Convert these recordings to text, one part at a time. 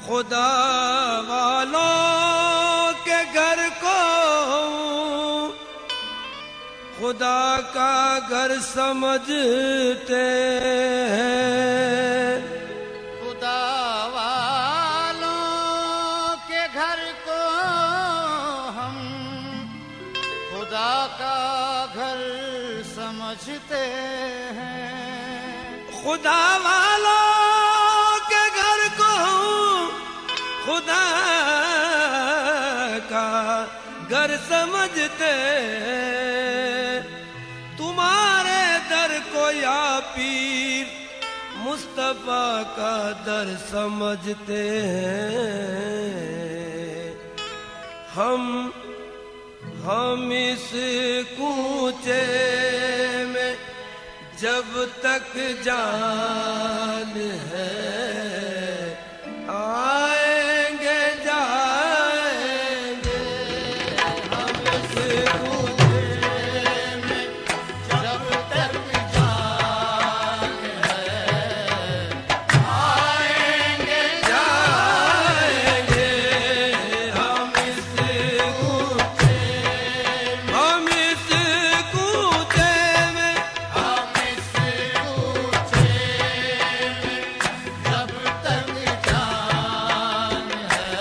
खुदा वालों के घर को खुदा का घर समझते हैं। खुदा वालों के घर को हम खुदा का घर समझते हैं। खुदा वालों के घर को खुदा का घर समझते हैं। तुम्हारे दर को या पीर मुस्तफा का दर समझते हैं। हम इस कूचे में जब तक जान है आएंगे जाएंगे। हम इस कूचे में जब तक जान है आएंगे जाएंगे। हम इस कूचे में हम इस कूचे में जब तक जान है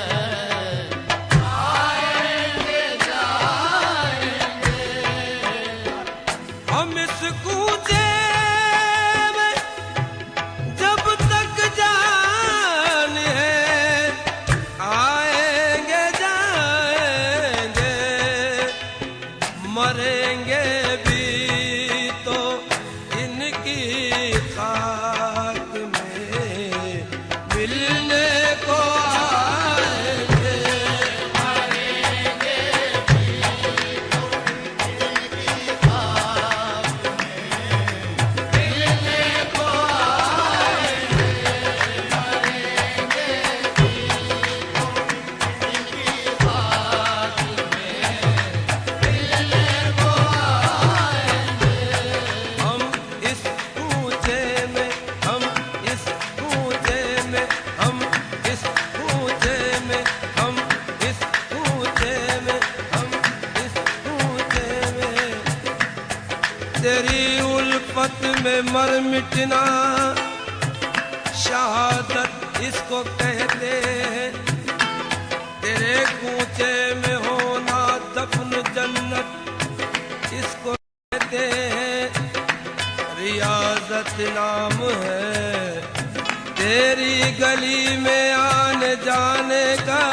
आएंगे जाएंगे। हम इस कूचे में जब तक जान है आएंगे जाएंगे। मरेंगे भी तो इनकी खाक में मिलने को आएंगे। हम इस कूचे में हम इस कूचे में हम इस कूचे में हम इस कूचे में हम इस कूचे में तेरी उल्फत में मर मिटना शहादत इसको कहते हैं। तेरे कूचे में होना दफन जन्नत इसको कहते हैं। रियाजत नाम है तेरी गली में आने जाने का।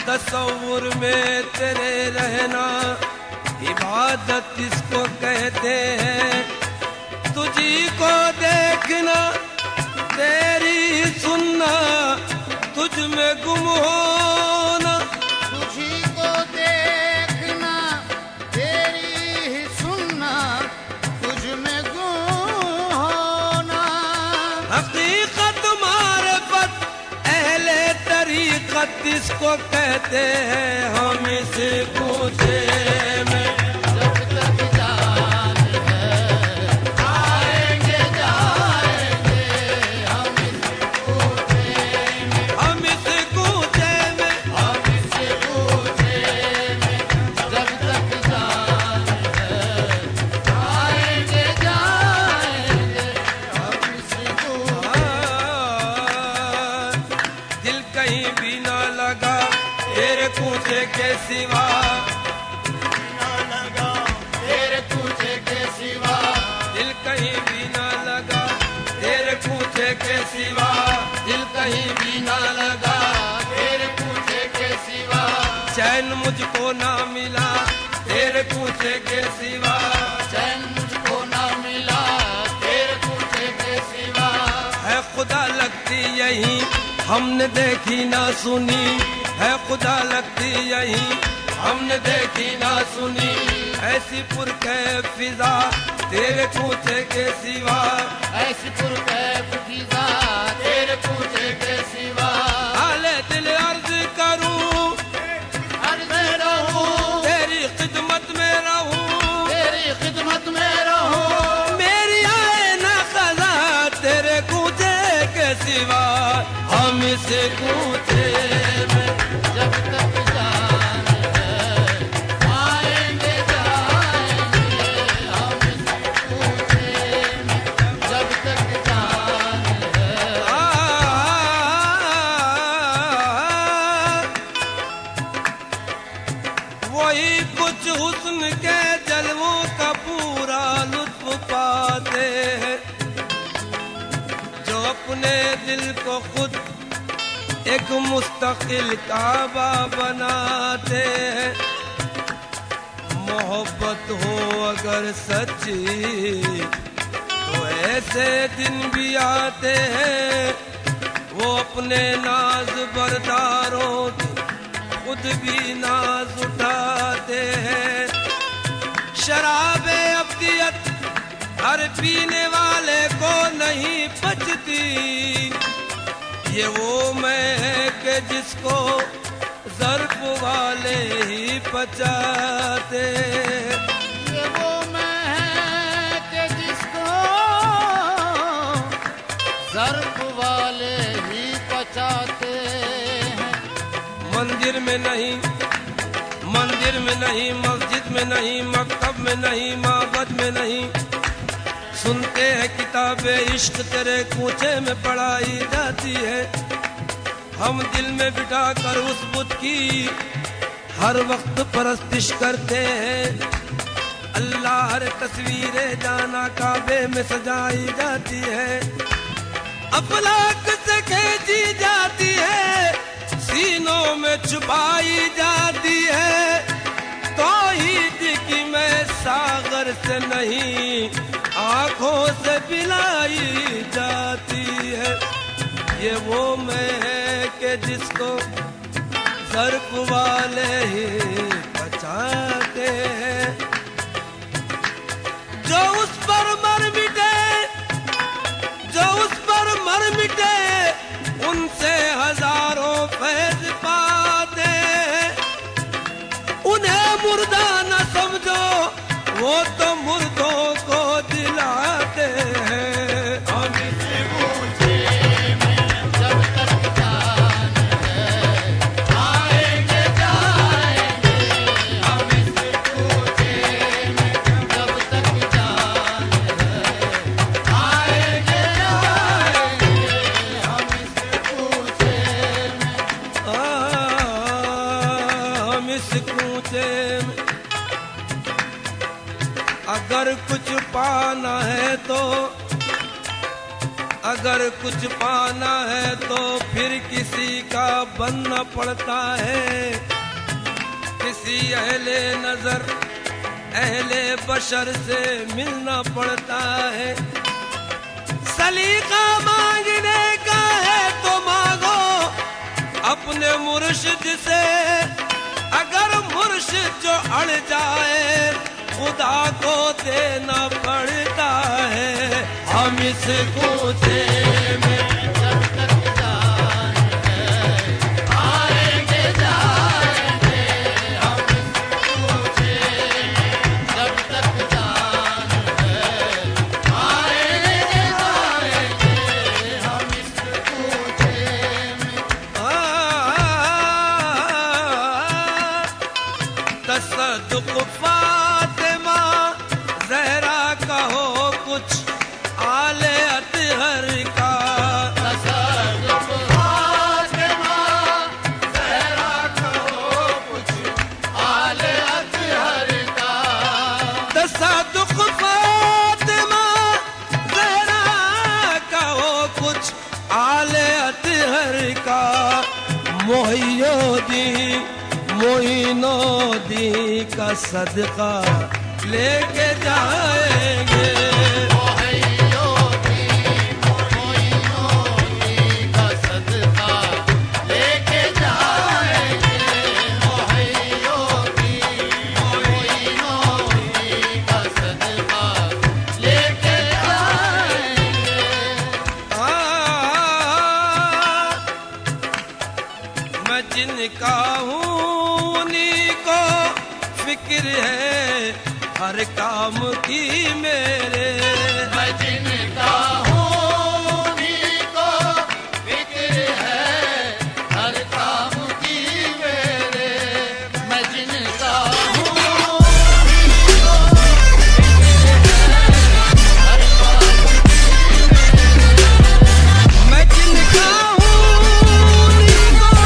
तसव्वुर में तेरे रहना इबादत इसको कहते हैं। तुझी को देखना तेरी सुनना तुझ में गुम होना। तुझी को देखना तेरी ही सुनना तुझ में गुम होना। हकीकत मारिफत अहले तरीकत इसको कहते हैं। हम इस कूचे में जब तक जान है आएंगे जाएंगे। हम इस कूचे में हम इस कूचे में हम इस कूचे में जब तक जान है आएंगे जाएंगे। हम इस कूचे दिल कहीं भी ना लगा तेरे कूचे के सिवा। तेरे कूचे के सिवा दिल कहीं भी ना लगा तेरे कूचे के सिवा। दिल कहीं भी ना लगा तेरे कूचे के सिवा। चैन मुझको ना मिला तेरे कूचे के सिवा। चैन मुझको ना मिला तेरे कूचे के सिवा। है खुदा लगती यही हमने देखी ना सुनी। है खुदा लगती यही हमने देखी ना सुनी। ऐसी पुरकैफ फिजा तेरे कूचे के सिवा। ऐसी पुरकैफ फिजा तेरे कूचे के सिवा। हाले दिल अर्ज करूं अर्ज़ में रहूं तेरी खिदमत में रहूं। तेरी खिदमत में रहूं। मेरी आए ना खजा तेरे कूचे के सिवा। हम इस कूचे में। जब तक जान है आएंगे जाएंगे हम इस कूचे में। जब तक जान है वही कुछ हुस्न के जलवों का पूरा लुत्फ पाते हैं, जो अपने दिल को खुद एक मुस्तकिल काबा बनाते हैं। मोहब्बत हो अगर सच्ची तो ऐसे दिन भी आते हैं, वो अपने नाज बरदारों की खुद भी नाज उठाते हैं। शराबे अब्दियत हर पीने वाले को नहीं पचती, ये वो मैं है कि जिसको ज़र्फ वाले ही पचाते। ये वो मैं है कि जिसको ज़र्फ वाले ही पचाते हैं। मंदिर में नहीं, मस्जिद में नहीं, मकतब में नहीं, माबद में नहीं, सुनते हैं किताबें इश्क तेरे कूचे में पढ़ाई जाती है। हम दिल में बिठा कर उस बुत की हर वक्त परस्तिश करते हैं। अल्लाह हर तस्वीरें जाना काबे में सजाई जाती है, अफलाक से खींची जाती है, सीनों में छुपाई जाती है। तौहीद की मैं सागर से नहीं आंखों से पिलाई जाती है। ये वो मैं है कि जिसको ज़र्फ वाले ही बचाते हैं। जो उस पर मर मिटे, जो उस पर मर मिटे, उनसे हजारों फैज़ पाते हैं। उन्हें मुर्दा न समझो, वो तो मुर्दों को दिलाते हैं। हम इस कूचे में जब तक जान है आएंगे जाएंगे हम इस कूचे में। जब तक जान है आएंगे जाएंगे हम इस कूचे में। हम इस कूचे में अगर कुछ पाना है तो, अगर कुछ पाना है तो फिर किसी का बनना पड़ता है। किसी अहले नजर अहले बशर से मिलना पड़ता है। सलीका मांगने का है तो मांगो अपने मुर्शिद से, अगर मुर्शिद जो अड़ जाए खुदा को देना पड़ता है। हम इस कूचे में जब तक जान है आएंगे जाएंगे हम इस कूचे में। जब तक जान है आएंगे जाएंगे हम इस कूचे में। तसद्दुक़ फातिमा ज़हरा का हो कुछ आले अतहर का। तसद्दुक़ फातिमा ज़हरा का हो कुछ आले अतहर का। तसद्दुक़ फातिमा ज़हरा का हो कुछ आले अतहर का। मोइनुद्दीन का सदका लेके जाएंगे। मोइनुद्दीन का सदका लेके जाएंगे। मोइनुद्दीन का सदका लेके जाएंगे। मैं जिनका हूँ उन्हीं को फिक्र है हर काम की मेरे।